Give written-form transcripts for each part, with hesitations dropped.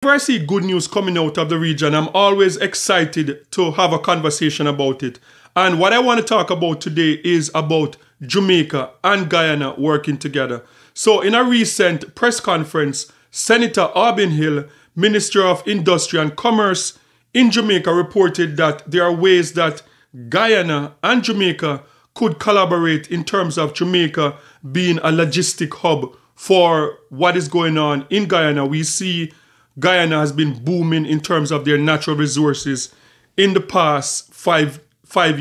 Whenever I see good news coming out of the region, I'm always excited to have a conversation about it. And what I want to talk about today is about Jamaica and Guyana working together. So in a recent press conference, Senator Orin Hill, Minister of Industry and Commerce in Jamaica, reported that there are ways that Guyana and Jamaica could collaborate in terms of Jamaica being a logistic hub for what is going on in Guyana. We see Guyana has been booming in terms of their natural resources in the past five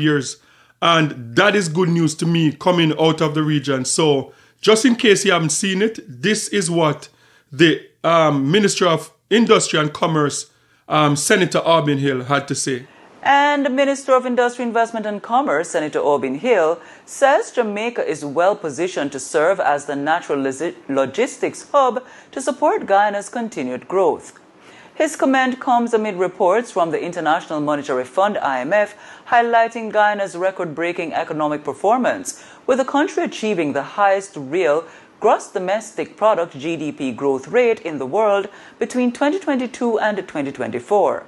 years. And that is good news to me coming out of the region. So just in case you haven't seen it, this is what the Minister of Industry and Commerce, Senator Orin Hill, had to say. And the Minister of Industry, Investment and Commerce, Senator Orin Hill, says Jamaica is well positioned to serve as the natural logistics hub to support Guyana's continued growth. His comment comes amid reports from the International Monetary Fund, IMF, highlighting Guyana's record-breaking economic performance, with the country achieving the highest real gross domestic product GDP growth rate in the world between 2022 and 2024.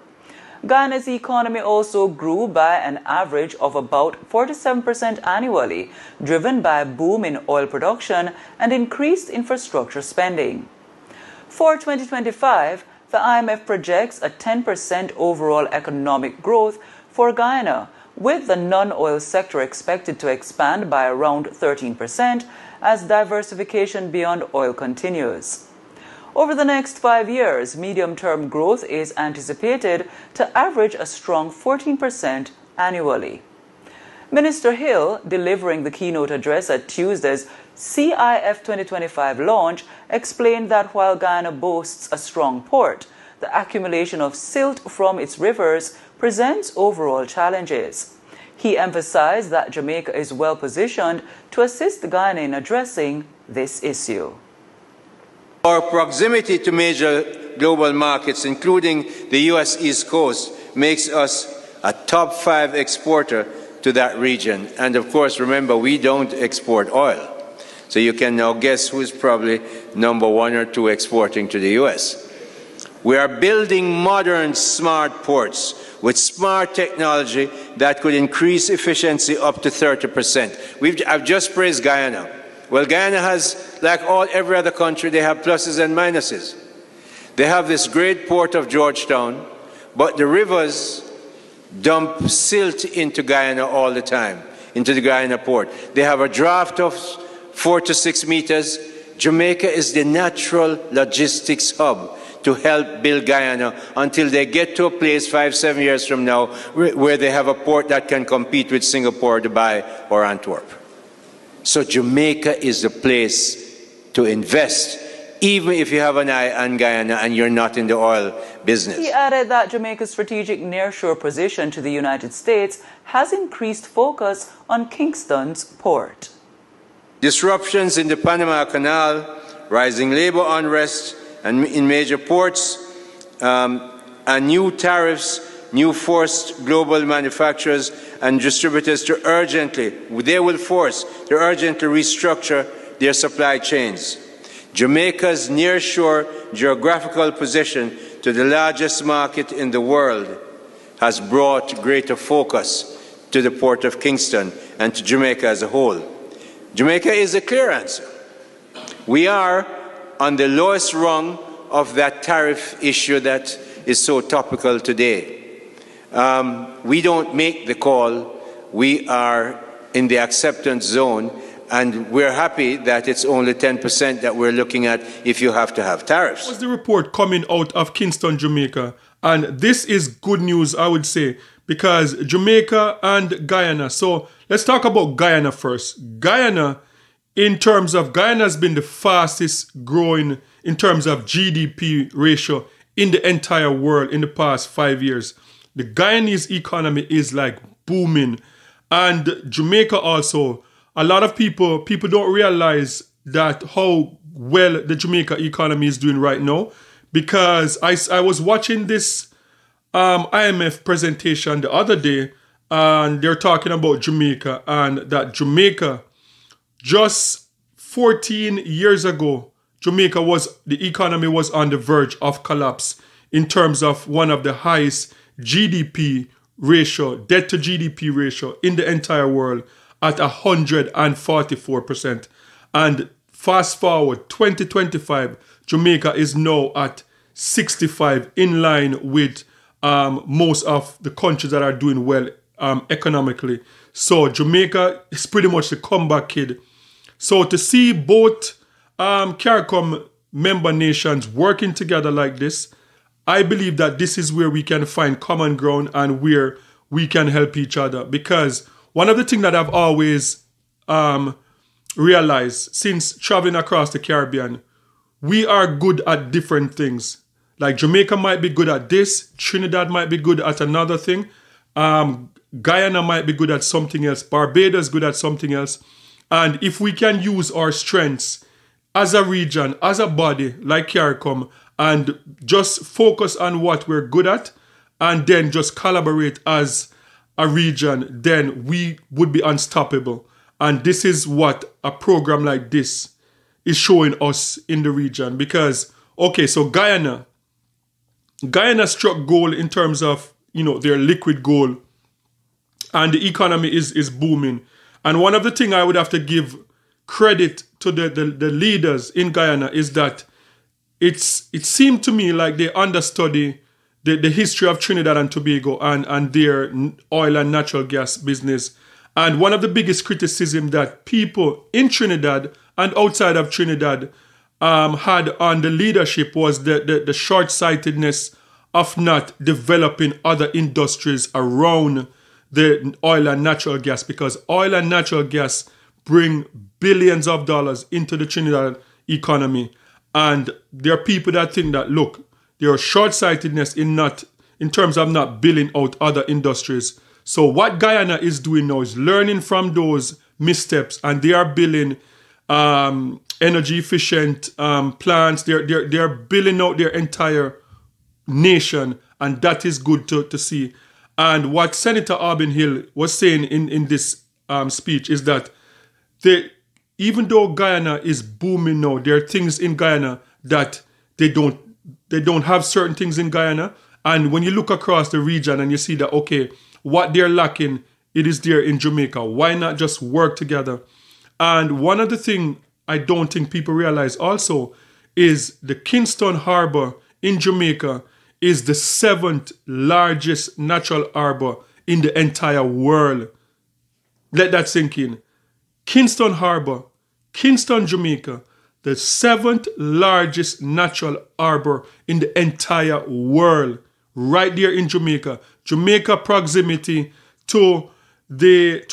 Guyana's economy also grew by an average of about 47% annually, driven by a boom in oil production and increased infrastructure spending. For 2025, the IMF projects a 10% overall economic growth for Guyana, with the non-oil sector expected to expand by around 13% as diversification beyond oil continues. Over the next 5 years, medium-term growth is anticipated to average a strong 14% annually. Minister Hill, delivering the keynote address at Tuesday's CIF 2025 launch, explained that while Guyana boasts a strong port, the accumulation of silt from its rivers presents overall challenges. He emphasized that Jamaica is well positioned to assist Guyana in addressing this issue. Our proximity to major global markets, including the U.S. East Coast, makes us a top 5 exporter to that region. And of course, remember, we don't export oil. So you can now guess who's probably number 1 or 2 exporting to the U.S. We are building modern, smart ports with smart technology that could increase efficiency up to 30%. I've just praised Guyana. Well, Guyana has, like every other country, they have pluses and minuses. They have this great port of Georgetown, but the rivers dump silt into Guyana all the time, into the Guyana port. They have a draft of 4 to 6 meters. Jamaica is the natural logistics hub to help build Guyana until they get to a place 5-7 years from now where they have a port that can compete with Singapore, Dubai, or Antwerp. So Jamaica is the place to invest, even if you have an eye on Guyana and you're not in the oil business. He added that Jamaica's strategic nearshore position to the United States has increased focus on Kingston's port. Disruptions in the Panama Canal, rising labor unrest and in major ports, and new tariffs, new forced global manufacturers and distributors to urgently restructure their supply chains. Jamaica's nearshore geographical position to the largest market in the world has brought greater focus to the Port of Kingston and to Jamaica as a whole. Jamaica is a clear answer. We are on the lowest rung of that tariff issue that is so topical today. We don't make the call. We are in the acceptance zone, and we're happy that it's only 10% that we're looking at if you have to have tariffs. What's the report coming out of Kingston, Jamaica? And this is good news, I would say, because Jamaica and Guyana. So let's talk about Guyana first. Guyana, in terms of, Guyana has been the fastest growing in terms of GDP ratio in the entire world in the past 5 years. The Guyanese economy is like booming. And Jamaica also, a lot of people don't realize that how well the Jamaica economy is doing right now, because I was watching this IMF presentation the other day, and they're talking about Jamaica, and that Jamaica, just 14 years ago, the economy was on the verge of collapse in terms of one of the highest GDP ratio, debt to GDP ratio in the entire world at 144%. And fast forward 2025, Jamaica is now at 65, in line with most of the countries that are doing well economically. So Jamaica is pretty much the comeback kid. So to see both CARICOM member nations working together like this, I believe that this is where we can find common ground and where we can help each other. Because one of the things that I've always realized since traveling across the Caribbean, we are good at different things. Like Jamaica might be good at this, Trinidad might be good at another thing, Guyana might be good at something else, Barbados good at something else. And if we can use our strengths as a region, as a body like CARICOM, and just focus on what we're good at, and then just collaborate as a region, then we would be unstoppable. And this is what a program like this is showing us in the region. Because, okay, so Guyana struck gold in terms of, their liquid gold, and the economy is booming. And one of the things I would have to give credit to the leaders in Guyana is that it seemed to me like they understudy the history of Trinidad and Tobago and their oil and natural gas business. And one of the biggest criticism that people in Trinidad and outside of Trinidad had on the leadership was the short-sightedness of not developing other industries around the oil and natural gas, because oil and natural gas bring billions of dollars into the Trinidad economy. And there are people that think that, look, there are short-sightedness in terms of not building out other industries. So what Guyana is doing now is learning from those missteps, and they are building energy efficient plants. They're building out their entire nation, and that is good to see. And what Senator Orin Hill was saying in this speech is that even though Guyana is booming now, there are things in Guyana that they don't have certain things in Guyana. And when you look across the region and you see that, okay, what they're lacking, it is there in Jamaica. Why not just work together? And one of the things I don't think people realize also is the Kingston Harbor in Jamaica is the 7th largest natural harbor in the entire world. Let that sink in. Kingston Harbor, Kingston, Jamaica, the 7th largest natural harbor in the entire world, right there in Jamaica. Jamaica proximity to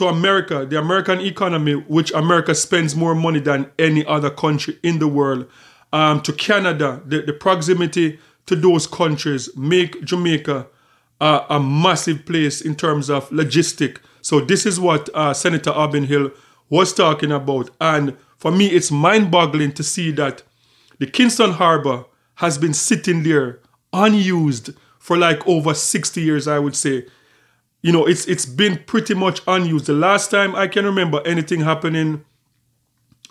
America, the American economy, which America spends more money than any other country in the world, to Canada, the proximity to those countries make Jamaica a massive place in terms of logistic. So this is what Senator Orin Hill was talking about. And for me, it's mind-boggling to see that the Kingston Harbor has been sitting there unused for like over 60 years, I would say. It's been pretty much unused. The last time I can remember anything happening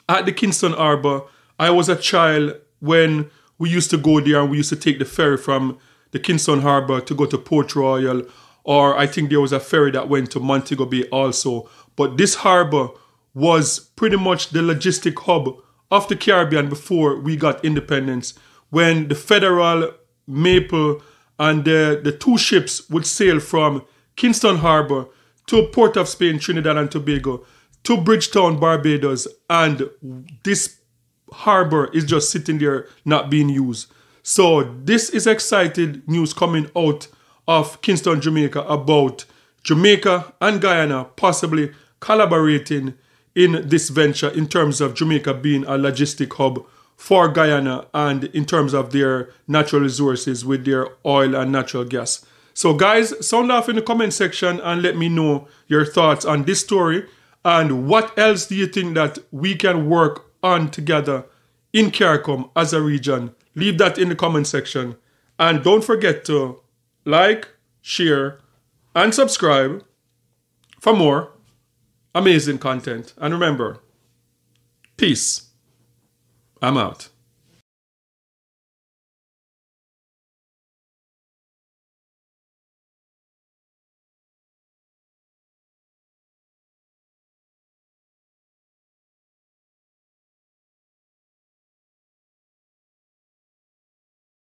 at the Kingston Harbor, I was a child when we used to go there and we used to take the ferry from the Kingston Harbor to go to Port Royal, or I think there was a ferry that went to Montego Bay also. But this harbor was pretty much the logistic hub of the Caribbean before we got independence, when the Federal, Maple, and the two ships would sail from Kingston Harbor to Port of Spain, Trinidad and Tobago, to Bridgetown, Barbados, and this harbor is just sitting there not being used. So this is exciting news coming out of Kingston, Jamaica, about Jamaica and Guyana possibly collaborating in this venture in terms of Jamaica being a logistic hub for Guyana and in terms of their natural resources with their oil and natural gas. So guys, sound off in the comment section and let me know your thoughts on this story, and what else do you think that we can work on together in CARICOM as a region. Leave that in the comment section. And don't forget to like, share, and subscribe for more amazing content. And remember, peace. I'm out.